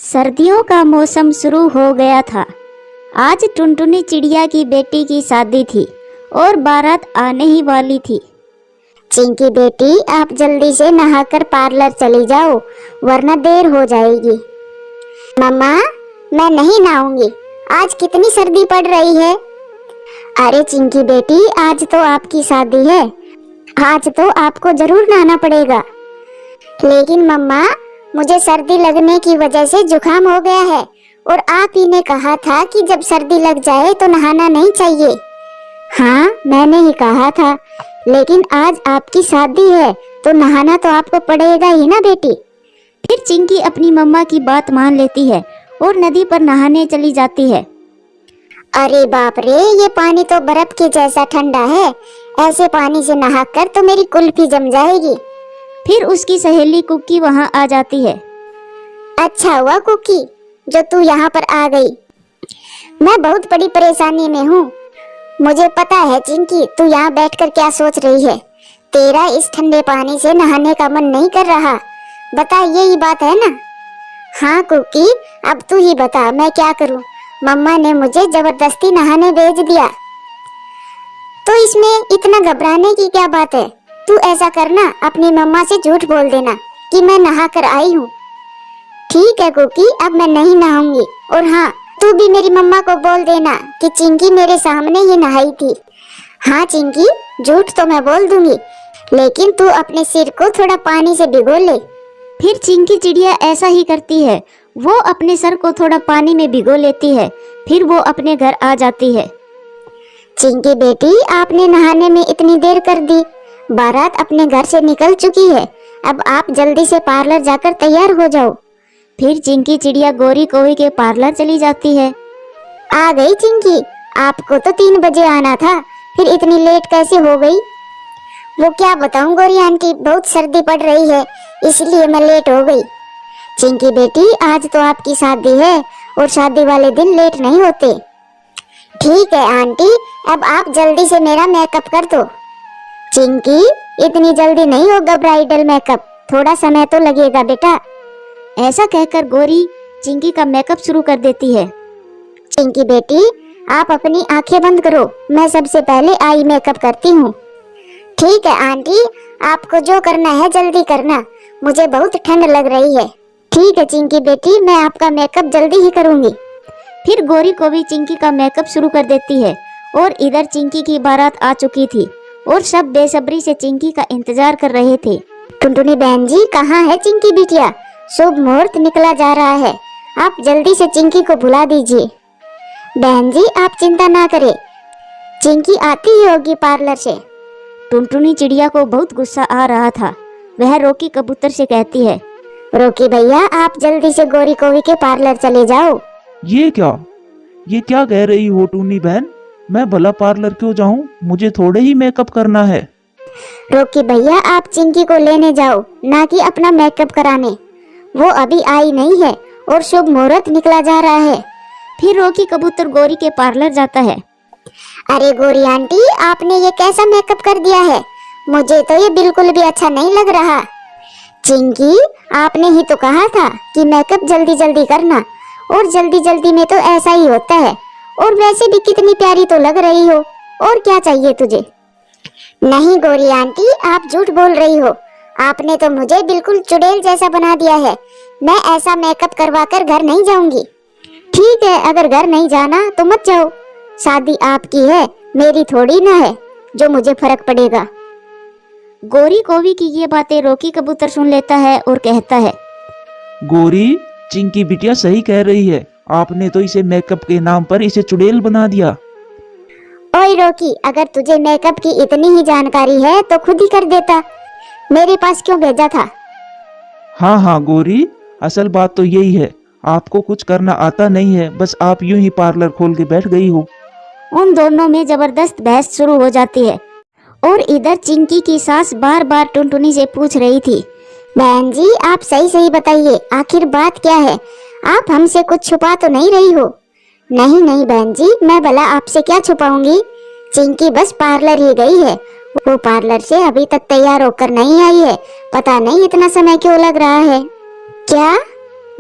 सर्दियों का मौसम शुरू हो गया था। आज टुनटुनी चिड़िया की बेटी की शादी थी और बारात आने ही वाली थी। चिंकी बेटी, आप जल्दी से नहाकर पार्लर चली जाओ, वरना देर हो जाएगी। मम्मा, मैं नहीं नहाऊंगी, आज कितनी सर्दी पड़ रही है। अरे चिंकी बेटी, आज तो आपकी शादी है, आज तो आपको जरूर नहाना पड़ेगा। लेकिन मम्मा, मुझे सर्दी लगने की वजह से जुकाम हो गया है और आप ही ने कहा था कि जब सर्दी लग जाए तो नहाना नहीं चाहिए। हाँ, मैंने ही कहा था, लेकिन आज आपकी शादी है तो नहाना तो आपको पड़ेगा ही ना बेटी। फिर चिंकी अपनी मम्मा की बात मान लेती है और नदी पर नहाने चली जाती है। अरे बाप रे, ये पानी तो बर्फ के जैसा ठंडा है, ऐसे पानी से नहाकर तो मेरी कुल्फी जम जाएगी। फिर उसकी सहेली कुकी वहां आ जाती है। अच्छा हुआ कुकी जो तू यहाँ पर आ गई, मैं बहुत बड़ी परेशानी में हूँ। मुझे पता है चिंकी, तू यहाँ बैठकर क्या सोच रही है। तेरा इस ठंडे पानी से नहाने का मन नहीं कर रहा, बता, यही बात है ना। हाँ कुकी, अब तू ही बता, मैं क्या करूँ। मम्मा ने मुझे जबरदस्ती नहाने भेज दिया, तो इसमें इतना घबराने की क्या बात है। तू ऐसा करना, अपनी मम्मा से झूठ बोल देना कि मैं नहा कर आई हूँ। ठीक है कुकी, अब मैं नहीं नहाऊंगी। और हाँ, तू भी मेरी मम्मा को बोल देना कि चिंकी मेरे सामने ही नहाई थी। हाँ चिंकी, झूठ तो मैं बोल दूंगी, लेकिन तू अपने सिर को थोड़ा पानी से भिगो ले। फिर चिंकी चिड़िया ऐसा ही करती है। वो अपने सर को थोड़ा पानी में भिगो लेती है। फिर वो अपने घर आ जाती है। चिंकी बेटी, आपने नहाने में इतनी देर कर दी, बारात अपने घर से निकल चुकी है, अब आप जल्दी से पार्लर जाकर तैयार हो जाओ। फिर चिंकी चिड़िया गोरी कोवी के पार्लर चली जाती है। आ गई चिंकी, आपको तो 3 बजे आना था, फिर इतनी लेट कैसे हो गई। वो क्या बताऊं गोरी आंटी, बहुत सर्दी पड़ रही है, इसलिए मैं लेट हो गई। चिंकी बेटी, आज तो आपकी शादी है और शादी वाले दिन लेट नहीं होते। ठीक है आंटी, अब आप जल्दी से मेरा मेकअप कर दो। चिंकी, इतनी जल्दी नहीं होगा ब्राइडल मेकअप, थोड़ा समय तो लगेगा बेटा। ऐसा कहकर गोरी चिंकी का मेकअप शुरू कर देती है। चिंकी बेटी, आप अपनी आंखें बंद करो, मैं सबसे पहले आई मेकअप करती हूँ। ठीक है आंटी, आपको जो करना है जल्दी करना, मुझे बहुत ठंड लग रही है। ठीक है चिंकी बेटी, मैं आपका मेकअप जल्दी ही करूँगी। फिर गोरी को भी चिंकी का मेकअप शुरू कर देती है। और इधर चिंकी की बारात आ चुकी थी और सब बेसब्री से चिंकी का इंतजार कर रहे थे। टुनटुनी बहन जी, कहाँ है चिंकी बिटिया? शुभ मुहूर्त निकला जा रहा है, आप जल्दी से चिंकी को बुला दीजिए। बहन जी, आप चिंता ना करें, चिंकी आती ही होगी पार्लर से। टुनटुनी चिड़िया को बहुत गुस्सा आ रहा था। वह रोकी कबूतर से कहती है, रोकी भैया, आप जल्दी से गोरी कोवी के पार्लर चले जाओ। ये क्या कह रही हो टूनी बहन? मैं भला पार्लर क्यों जाऊं? मुझे थोड़े ही मेकअप करना है। रोकी भैया, आप चिंकी को लेने जाओ, ना कि अपना मेकअप कराने। वो अभी आई नहीं है और शुभ मुहूर्त निकला जा रहा है। फिर रोकी कबूतर गोरी के पार्लर जाता है। अरे गोरी आंटी, आपने ये कैसा मेकअप कर दिया है? मुझे तो ये बिल्कुल भी अच्छा नहीं लग रहा। चिंकी, आपने ही तो कहा था कि मेकअप जल्दी जल्दी करना, और जल्दी जल्दी में तो ऐसा ही होता है। और वैसे भी कितनी प्यारी तो लग रही हो, और क्या चाहिए तुझे? नहीं गोरी आंटी, आप झूठ बोल रही हो, आपने तो मुझे बिल्कुल चुड़ैल जैसा बना दिया है। मैं ऐसा मेकअप करवा कर घर नहीं जाऊंगी। ठीक है, अगर घर नहीं जाना तो मत जाओ, शादी आपकी है, मेरी थोड़ी ना है, जो मुझे फर्क पड़ेगा। गोरी कोवी की ये बातें रोकी कबूतर सुन लेता है और कहता है, गोरी, चिंकी बिटिया सही कह रही है, आपने तो इसे मेकअप के नाम पर इसे चुड़ैल बना दिया। ओए रोकी, अगर तुझे मेकअप की इतनी ही जानकारी है तो खुद ही कर देता, मेरे पास क्यों भेजा था? हाँ गोरी, असल बात तो यही है, आपको कुछ करना आता नहीं है, बस आप यूं ही पार्लर खोल के बैठ गई हो। उन दोनों में जबरदस्त बहस शुरू हो जाती है। और इधर चिंकी की सास बार बार टुनटुनी से पूछ रही थी, बहन जी, आप सही सही बताइए, आखिर बात क्या है? आप हमसे कुछ छुपा तो नहीं रही हो? नहीं नहीं बहन जी, मैं भला आपसे क्या छुपाऊंगी। चिंकी बस पार्लर ही गई है, वो पार्लर से अभी तक तैयार होकर नहीं आई है, पता नहीं इतना समय क्यों लग रहा है। क्या?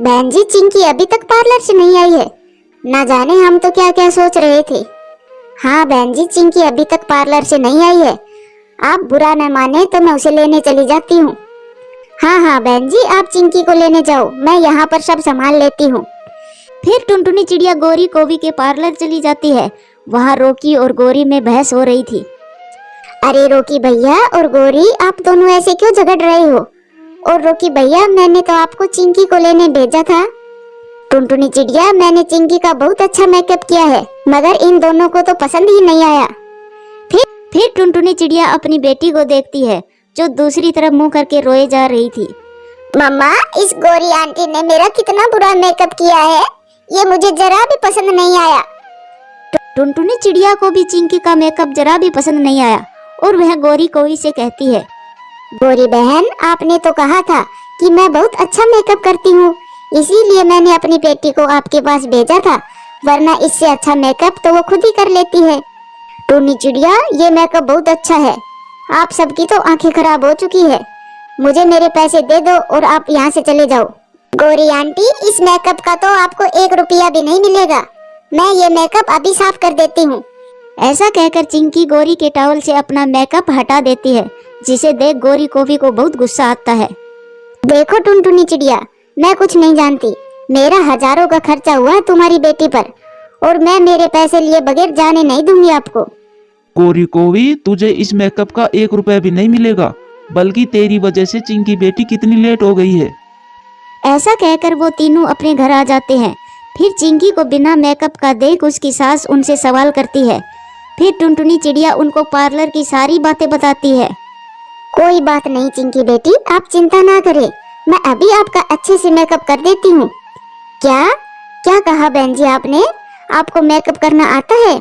बहन जी, चिंकी अभी तक पार्लर से नहीं आई है। ना जाने हम तो क्या क्या सोच रहे थे। हाँ बहन जी, चिंकी अभी तक पार्लर से नहीं आई है। आप बुरा न माने तो मैं उसे लेने चली जाती हूँ। हाँ हाँ बहन जी, आप चिंकी को लेने जाओ, मैं यहाँ पर सब संभाल लेती हूँ। फिर टुनटुनी चिड़िया गोरी कोवी के पार्लर चली जाती है। वहाँ रोकी और गोरी में बहस हो रही थी। अरे रोकी भैया और गोरी, आप दोनों ऐसे क्यों झगड़ रहे हो? और रोकी भैया, मैंने तो आपको चिंकी को लेने भेजा था। टुनटुनी चिड़िया, मैंने चिंकी का बहुत अच्छा मेकअप किया है, मगर इन दोनों को तो पसंद ही नहीं आया। फिर टुनटुनी चिड़िया अपनी बेटी को देखती है जो दूसरी तरफ मुंह करके रोए जा रही थी। मम्मा, इस गोरी आंटी ने मेरा कितना बुरा मेकअप किया है, ये मुझे जरा भी पसंद नहीं आया। टुनटुनी चिड़िया को भी चिंकी का मेकअप जरा भी पसंद नहीं आया और वह गोरी कोवी से कहती है, गोरी बहन, आपने तो कहा था कि मैं बहुत अच्छा मेकअप करती हूँ, इसीलिए मैंने अपनी बेटी को आपके पास भेजा था, वरना इससे अच्छा मेकअप तो वो खुद ही कर लेती है। टुनटुनी चिड़िया, ये मेकअप बहुत अच्छा है, आप सबकी तो आंखें खराब हो चुकी है। मुझे मेरे पैसे दे दो और आप यहाँ से चले जाओ। गोरी आंटी, इस मेकअप का तो आपको 1 रुपया भी नहीं मिलेगा, मैं ये मेकअप अभी साफ कर देती हूँ। ऐसा कहकर चिंकी गोरी के टॉवल से अपना मेकअप हटा देती है, जिसे देख गोरी कोवी को बहुत गुस्सा आता है। देखो टुनटुनी चिड़िया, मैं कुछ नहीं जानती, मेरा हजारों का खर्चा हुआ तुम्हारी बेटी पर, और मैं मेरे पैसे लिए बगैर जाने नहीं दूंगी आपको। गोरी कोवी, तुझे इस मेकअप का 1 रुपया भी नहीं मिलेगा, बल्कि तेरी वजह से चिंकी बेटी कितनी लेट हो गई है। ऐसा कहकर वो तीनों अपने घर आ जाते हैं। फिर चिंकी को बिना मेकअप का देख उसकी सास उनसे सवाल करती है। फिर टुनटुनी चिड़िया उनको पार्लर की सारी बातें बताती है। कोई बात नहीं चिंकी बेटी, आप चिंता ना करें, मैं अभी आपका अच्छे से मेकअप कर देती हूँ। क्या क्या कहा बहन जी आपने? आपको मेकअप करना आता है?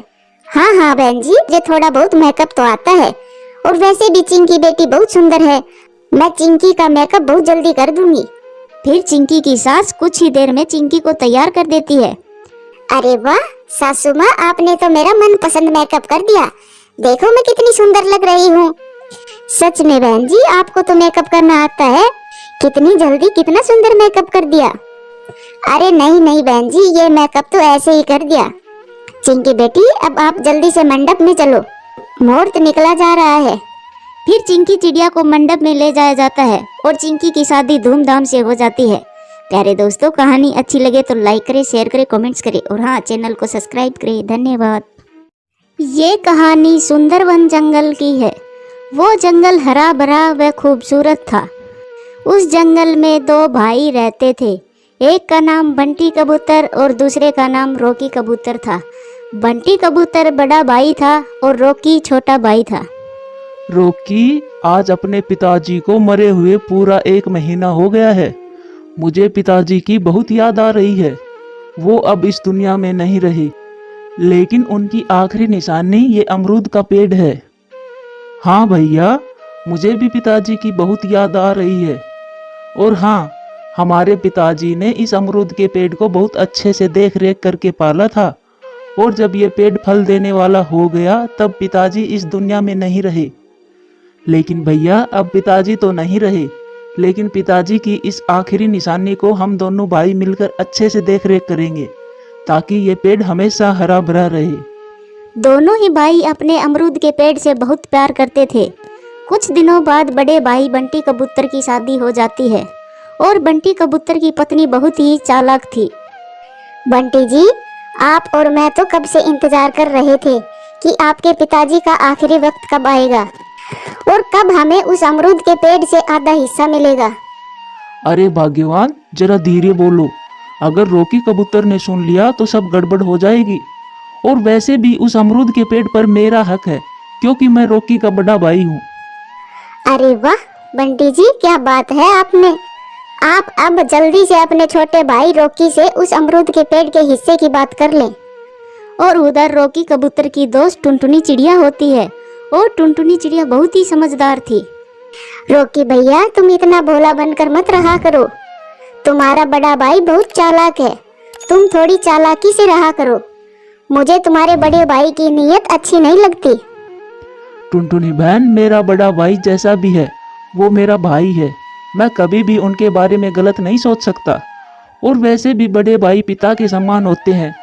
हाँ हाँ बहन जी, मुझे थोड़ा बहुत मेकअप तो आता है, और वैसे भी चिंकी बेटी बहुत सुंदर है, मैं चिंकी का मेकअप बहुत जल्दी कर दूंगी। फिर चिंकी की सास कुछ ही देर में चिंकी को तैयार कर देती है। अरे वाह सासू माँ, आपने तो मेरा मनपसंद मेकअप कर दिया, देखो मैं कितनी सुंदर लग रही हूँ। सच में बहन जी, आपको तो मेकअप करना आता है, कितनी जल्दी कितना सुंदर मेकअप कर दिया। अरे नहीं नहीं बहन जी, ये मेकअप तो ऐसे ही कर दिया। चिंकी बेटी, अब आप जल्दी से मंडप में चलो, मुहूर्त निकला जा रहा है। फिर चिंकी चिड़िया को मंडप में ले जाया जाता है और चिंकी की शादी धूमधाम से हो जाती है। प्यारे दोस्तों, कहानी अच्छी लगे तो लाइक करें, शेयर करें, कमेंट्स करें और हाँ, चैनल को सब्सक्राइब करें। धन्यवाद। ये कहानी सुंदरवन जंगल की है। वो जंगल हरा भरा व खूबसूरत था। उस जंगल में 2 भाई रहते थे। एक का नाम बंटी कबूतर और दूसरे का नाम रॉकी कबूतर था। बंटी कबूतर बड़ा भाई था और रॉकी छोटा भाई था। रॉकी, आज अपने पिताजी को मरे हुए पूरा 1 महीना हो गया है। मुझे पिताजी की बहुत याद आ रही है। वो अब इस दुनिया में नहीं रहे, लेकिन उनकी आखिरी निशानी ये अमरूद का पेड़ है। हाँ भैया, मुझे भी पिताजी की बहुत याद आ रही है। और हाँ, हमारे पिताजी ने इस अमरूद के पेड़ को बहुत अच्छे से देख रेख करके पाला था, और जब ये पेड़ फल देने वाला हो गया तब पिताजी इस दुनिया में नहीं रहे। लेकिन भैया, अब पिताजी तो नहीं रहे, लेकिन पिताजी की इस आखिरी निशानी को हम दोनों भाई मिलकर अच्छे से देख रेख करेंगे, ताकि ये पेड़ हमेशा हरा भरा रहे। दोनों ही भाई अपने अमरूद के पेड़ से बहुत प्यार करते थे। कुछ दिनों बाद बड़े भाई बंटी कबूतर की शादी हो जाती है और बंटी कबूतर की पत्नी बहुत ही चालाक थी। बंटी जी, आप और मैं तो कब से इंतजार कर रहे थे कि आपके पिताजी का आखिरी वक्त कब आएगा और कब हमें उस अमरूद के पेड़ से आधा हिस्सा मिलेगा। अरे भाग्यवान, जरा धीरे बोलो, अगर रॉकी कबूतर ने सुन लिया तो सब गड़बड़ हो जाएगी। और वैसे भी उस अमरूद के पेड़ पर मेरा हक है, क्योंकि मैं रॉकी का बड़ा भाई हूँ। अरे वाह बंटी जी, क्या बात है आपने। आप अब जल्दी से अपने छोटे भाई रॉकी से उस अमरूद के पेड़ के हिस्से की बात कर लें। और उधर रॉकी कबूतर की दोस्त टुनटुनी चिड़िया होती है और टुनटुनी चिड़िया बहुत ही समझदार थी। रॉकी भैया, तुम इतना भोला बनकर मत रहा करो, तुम्हारा बड़ा भाई बहुत चालाक है, तुम थोड़ी चालाकी से रहा करो। मुझे तुम्हारे बड़े भाई की नीयत अच्छी नहीं लगती। टुनटुनी बहन, मेरा बड़ा भाई जैसा भी है वो मेरा भाई है, मैं कभी भी उनके बारे में गलत नहीं सोच सकता। और वैसे भी बड़े भाई पिता के समान होते हैं।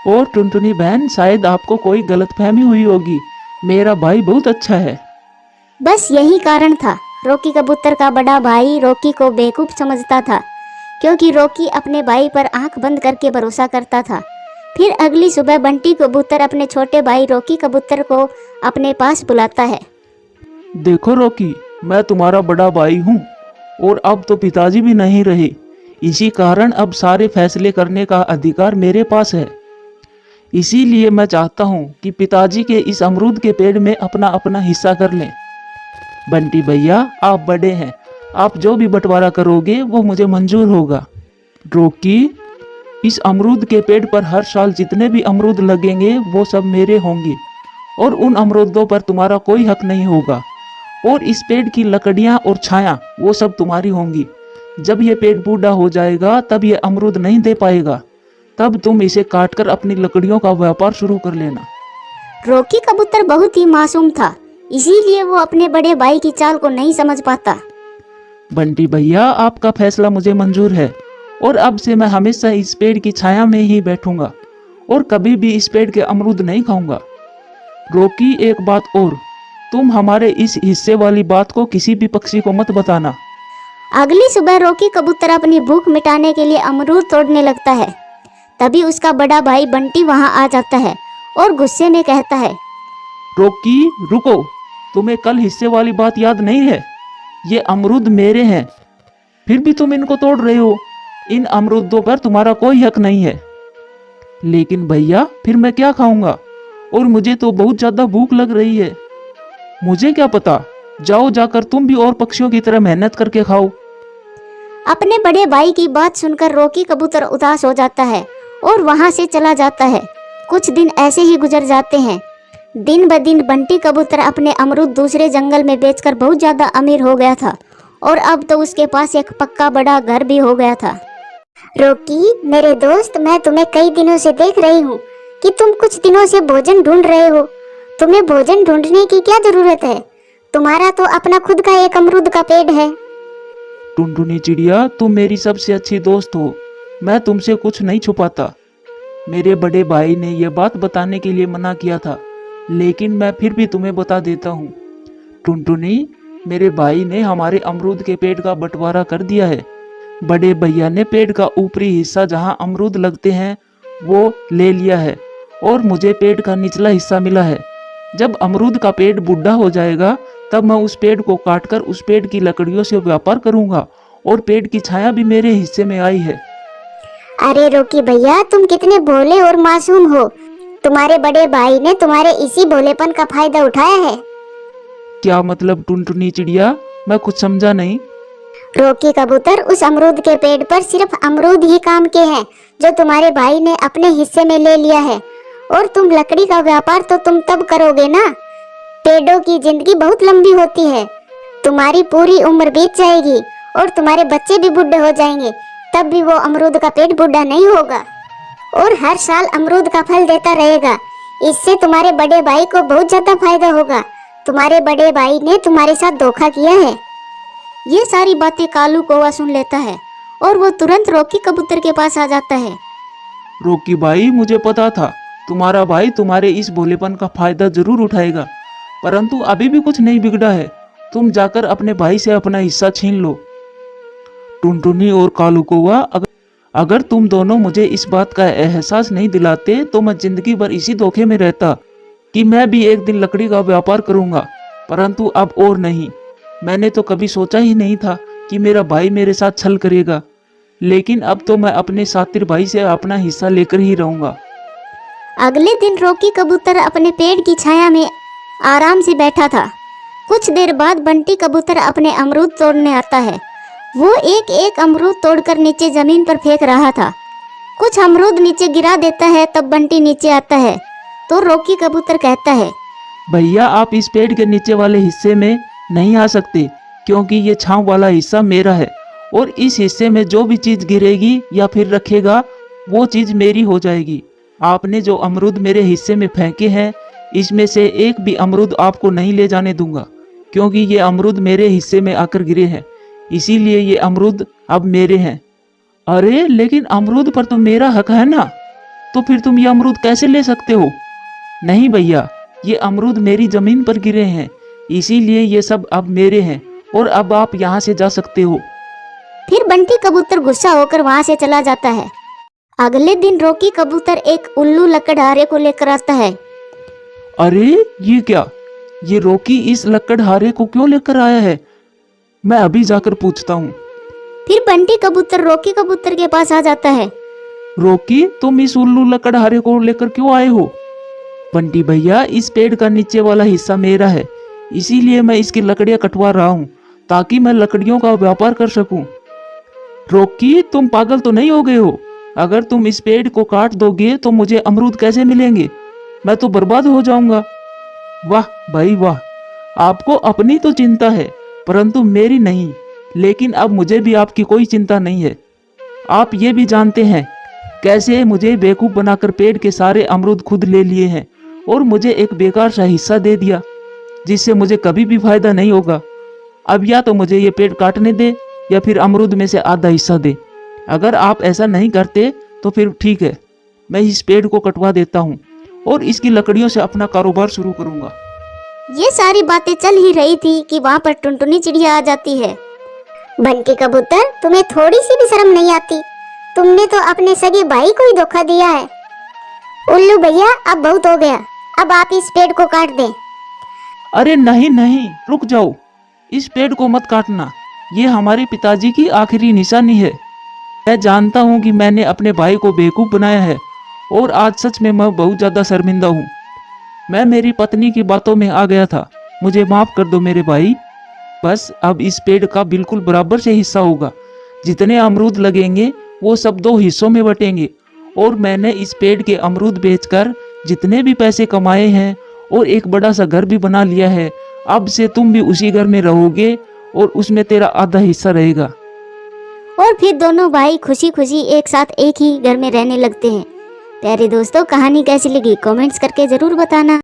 और टुनटुनी बहन, शायद आपको कोई गलतफहमी हुई होगी, मेरा भाई बहुत अच्छा है। बस यही कारण था। रॉकी कबूतर का बड़ा भाई रॉकी को बेवकूफ समझता था, क्योंकि रॉकी अपने भाई पर आंख बंद करके भरोसा करता था। फिर अगली सुबह बंटी कबूतर अपने छोटे भाई रॉकी कबूतर को अपने पास बुलाता है। देखो रॉकी, मैं तुम्हारा बड़ा भाई हूँ और अब तो पिताजी भी नहीं रहे। इसी कारण अब सारे फैसले करने का अधिकार मेरे पास है। इसीलिए मैं चाहता हूँ कि पिताजी के इस अमरूद के पेड़ में अपना अपना हिस्सा कर लें। बंटी भैया, आप बड़े हैं, आप जो भी बंटवारा करोगे वो मुझे मंजूर होगा। रॉकी, इस अमरूद के पेड़ पर हर साल जितने भी अमरूद लगेंगे वो सब मेरे होंगे और उन अमरूदों पर तुम्हारा कोई हक नहीं होगा। और इस पेड़ की लकड़ियाँ और छाया वो सब तुम्हारी होंगी। जब ये पेड़ बूढ़ा हो जाएगा तब ये अमरूद नहीं दे पाएगा, तब तुम इसे काटकर अपनी लकड़ियों का व्यापार शुरू कर लेना। रॉकी कबूतर बहुत ही मासूम था, इसीलिए वो अपने बड़े भाई की चाल को नहीं समझ पाता। बंटी भैया, आपका फैसला मुझे मंजूर है और अब से मैं हमेशा इस पेड़ की छाया में ही बैठूंगा और कभी भी इस पेड़ के अमरूद नहीं खाऊंगा। रॉकी, एक बात और, तुम हमारे इस हिस्से वाली बात को किसी भी पक्षी को मत बताना। अगली सुबह रॉकी कबूतर अपनी भूख मिटाने के लिए अमरूद तोड़ने लगता है। तभी उसका बड़ा भाई बंटी वहां आ जाता है और गुस्से में कहता है, रॉकी रुको, तुम्हें कल हिस्से वाली बात याद नहीं है? ये अमरूद मेरे हैं, फिर भी तुम इनको तोड़ रहे हो। इन अमरूदों पर तुम्हारा कोई हक नहीं है। लेकिन भैया, फिर मैं क्या खाऊंगा? और मुझे तो बहुत ज्यादा भूख लग रही है। मुझे क्या पता, जाओ जाकर तुम भी और पक्षियों की तरह मेहनत करके खाओ। अपने बड़े भाई की बात सुनकर रॉकी कबूतर उदास हो जाता है और वहां से चला जाता है। कुछ दिन ऐसे ही गुजर जाते हैं। दिन ब दिन बंटी कबूतर अपने अमरूद दूसरे जंगल में बेचकर बहुत ज्यादा अमीर हो गया था और अब तो उसके पास एक पक्का बड़ा घर भी हो गया था। रॉकी, मेरे दोस्त, मैं तुम्हें कई दिनों से देख रही हूँ कि तुम कुछ दिनों से भोजन ढूंढ रहे हो। तुम्हें भोजन ढूंढने की क्या जरूरत है? तुम्हारा तो अपना खुद का एक अमरूद का पेड़ है। टुनटुनी चिड़िया, तुम मेरी सबसे अच्छी दोस्त हो, मैं तुमसे कुछ नहीं छुपाता। मेरे बड़े भाई ने यह बात बताने के लिए मना किया था, लेकिन मैं फिर भी तुम्हें बता देता हूँ। टुनटुनी, मेरे भाई ने हमारे अमरूद के पेड़ का बंटवारा कर दिया है। बड़े भैया ने पेड़ का ऊपरी हिस्सा जहाँ अमरूद लगते हैं वो ले लिया है और मुझे पेड़ का निचला हिस्सा मिला है। जब अमरूद का पेड़ बूढ़ा हो जाएगा तब मैं उस पेड़ को काटकर उस पेड़ की लकड़ियों से व्यापार करूंगा और पेड़ की छाया भी मेरे हिस्से में आई है। अरे रॉकी भैया, तुम कितने भोले और मासूम हो। तुम्हारे बड़े भाई ने तुम्हारे इसी भोलेपन का फायदा उठाया है। क्या मतलब टुनटुनी चिड़िया? मैं कुछ समझा नहीं। रॉकी कबूतर, उस अमरूद के पेड़ पर सिर्फ अमरूद ही काम के हैं जो तुम्हारे भाई ने अपने हिस्से में ले लिया है। और तुम लकड़ी का व्यापार तो तुम तब करोगे ना। पेड़ों की जिंदगी बहुत लंबी होती है। तुम्हारी पूरी उम्र बीत जाएगी और तुम्हारे बच्चे भी बूढ़े हो जाएंगे, तब भी वो अमरूद का पेड़ बूढ़ा नहीं होगा और हर साल अमरूद का फल देता रहेगा। इससे तुम्हारे बड़े भाई को बहुत ज्यादा फायदा होगा। तुम्हारे बड़े भाई ने तुम्हारे साथ धोखा किया है। ये सारी बातें कालू कौवा सुन लेता है और वो तुरंत रॉकी कबूतर के पास आ जाता है। रॉकी भाई, मुझे पता था तुम्हारा भाई तुम्हारे इस भोलेपन का फायदा जरूर उठाएगा, परंतु अभी भी कुछ नहीं बिगड़ा है। तुम जाकर अपने भाई से अपना हिस्सा छीन लो। टुनटुनी और कालू कौवा, अगर तुम दोनों मुझे इस बात का एहसास नहीं दिलाते तो मैं जिंदगी भर इसी धोखे में रहता कि मैं भी एक दिन लकड़ी का व्यापार करूंगा, परंतु अब और नहीं। मैंने तो कभी सोचा ही नहीं था कि मेरा भाई मेरे साथ छल करेगा, लेकिन अब तो मैं अपने सातिर भाई से अपना हिस्सा लेकर ही रहूंगा। अगले दिन रॉकी कबूतर अपने पेड़ की छाया में आराम से बैठा था। कुछ देर बाद बंटी कबूतर अपने अमरूद तोड़ने आता है। वो एक एक अमरूद तोड़कर नीचे जमीन पर फेंक रहा था। कुछ अमरूद नीचे गिरा देता है, तब बंटी नीचे आता है तो रॉकी कबूतर कहता है, भैया, आप इस पेड़ के नीचे वाले हिस्से में नहीं आ सकते क्योंकि ये छांव वाला हिस्सा मेरा है और इस हिस्से में जो भी चीज गिरेगी या फिर रखेगा वो चीज मेरी हो जाएगी। आपने जो अमरूद मेरे हिस्से में फेंके हैं, इसमें से एक भी अमरूद आपको नहीं ले जाने दूंगा क्योंकि ये अमरूद मेरे हिस्से में आकर गिरे हैं, इसीलिए ये अमरूद अब मेरे हैं। अरे लेकिन अमरूद पर तो मेरा हक है ना, तो फिर तुम ये अमरूद कैसे ले सकते हो? नहीं भैया, ये अमरूद मेरी जमीन पर गिरे हैं, इसीलिए ये सब अब मेरे हैं और अब आप यहाँ से जा सकते हो। फिर बंटी कबूतर गुस्सा होकर वहाँ से चला जाता है। अगले दिन रॉकी कबूतर एक उल्लू लकड़हारे को लेकर आता है। अरे ये क्या, ये रॉकी इस लकड़हारे को क्यों लेकर आया है? मैं अभी जाकर पूछता हूँ। फिर बंटी कबूतर रॉकी कबूतर के पास आ जाता है। रॉकी, तुम इस उल्लू लकड़हारे को लेकर क्यों आए हो? बंटी भैया, इस पेड़ का नीचे वाला हिस्सा मेरा है, इसीलिए मैं इसकी लकड़ियां कटवा रहा हूँ ताकि मैं लकड़ियों का व्यापार कर सकूं। रॉकी, तुम पागल तो नहीं हो गए हो? अगर तुम इस पेड़ को काट दोगे तो मुझे अमरूद कैसे मिलेंगे? मैं तो बर्बाद हो जाऊंगा। वाह भाई वाह, आपको अपनी तो चिंता है परंतु मेरी नहीं। लेकिन अब मुझे भी आपकी कोई चिंता नहीं है। आप ये भी जानते हैं कैसे मुझे बेवकूफ बनाकर पेड़ के सारे अमरूद खुद ले लिए हैं और मुझे एक बेकार सा हिस्सा दे दिया जिससे मुझे कभी भी फायदा नहीं होगा। अब या तो मुझे ये पेड़ काटने दे या फिर अमरूद में से आधा हिस्सा दे। अगर आप ऐसा नहीं करते तो फिर ठीक है, मैं इस पेड़ को कटवा देता हूँ और इसकी लकड़ियों से अपना कारोबार शुरू करूँगा। ये सारी बातें चल ही रही थी कि वहाँ पर टुनटुनी चिड़िया आ जाती है। बंटी कबूतर, तुम्हें थोड़ी सी भी शर्म नहीं आती? तुमने तो अपने सगे भाई को ही धोखा दिया है। उल्लू भैया, अब बहुत हो गया, अब आप इस पेड़ को काट दें। अरे नहीं नहीं, रुक जाओ, इस पेड़ को मत काटना, ये हमारे पिताजी की आखिरी निशानी है। मैं जानता हूँ कि मैंने अपने भाई को बेवकूफ़ बनाया है और आज सच में मैं बहुत ज़्यादा शर्मिंदा हूँ। मैं मेरी पत्नी की बातों में आ गया था, मुझे माफ़ कर दो मेरे भाई। बस अब इस पेड़ का बिल्कुल बराबर से हिस्सा होगा। जितने अमरूद लगेंगे वो सब 2 हिस्सों में बटेंगे और मैंने इस पेड़ के अमरूद बेचकर जितने भी पैसे कमाए हैं और एक बड़ा सा घर भी बना लिया है, अब से तुम भी उसी घर में रहोगे और उसमें तेरा आधा हिस्सा रहेगा। और फिर दोनों भाई खुशी खुशी एक साथ एक ही घर में रहने लगते हैं। प्यारे दोस्तों, कहानी कैसी लगी कमेंट्स करके जरूर बताना।